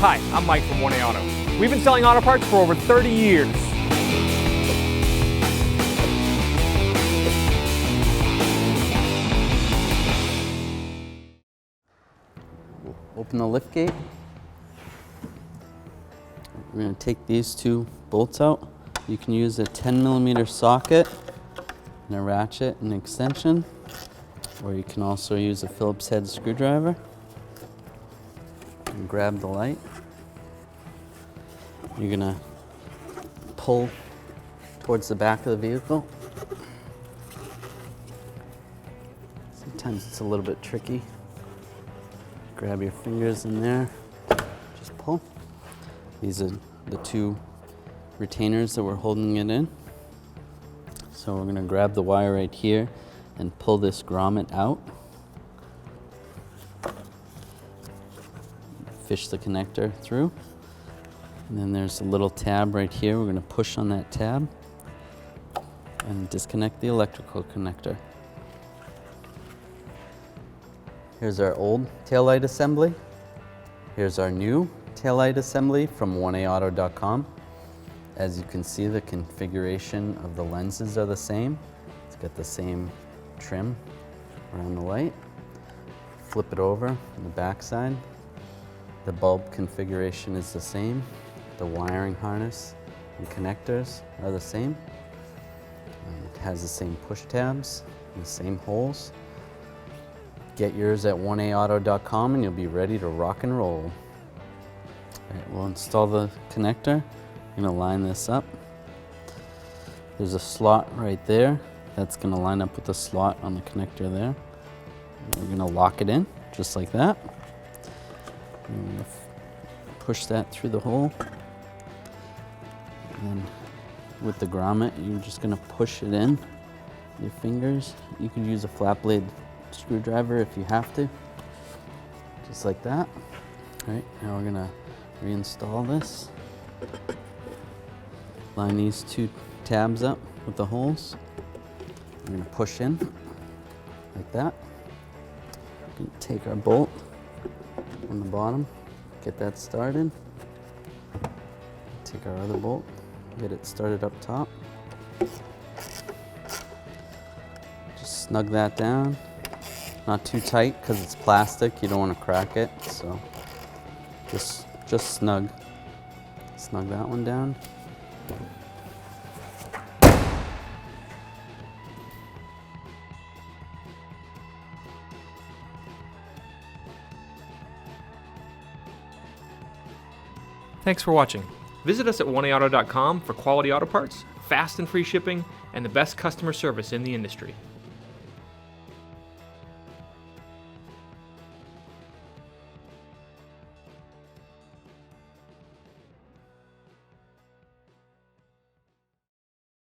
Hi, I'm Mike from 1A Auto. We've been selling auto parts for over 30 years. Open the lift gate. We're going to take these two bolts out. You can use a 10mm socket and a ratchet and extension, or you can also use a Phillips head screwdriver. And grab the light. You're going to pull towards the back of the vehicle. Sometimes it's a little bit tricky. Grab your fingers in there, just pull. These are the two retainers that we're holding it in. So we're gonna grab the wire right here and pull this grommet out. Fish the connector through. And then there's a little tab right here. We're gonna push on that tab and disconnect the electrical connector. Here's our old taillight assembly. Here's our new taillight assembly from 1aauto.com. As you can see, the configuration of the lenses are the same. It's got the same trim around the light. Flip it over on the back side. The bulb configuration is the same. The wiring harness and connectors are the same. It has the same push tabs and the same holes. Get yours at 1aauto.com and you'll be ready to rock and roll. All right, we'll install the connector. I'm gonna line this up. There's a slot right there. That's gonna line up with the slot on the connector there. We're gonna lock it in, just like that. I'm gonna push that through the hole. And then with the grommet, you're just gonna push it in with your fingers. You could use a flat blade screwdriver if you have to, just like that. All right, now we're gonna reinstall this. Line these two tabs up with the holes. We're gonna push in like that. We're gonna take our bolt on the bottom, get that started. Take our other bolt, get it started up top. Just snug that down. Not too tight because it's plastic. You don't want to crack it, so just snug that one down. Thanks for watching. Visit us at 1aauto.com for quality auto parts, fast and free shipping, and the best customer service in the industry.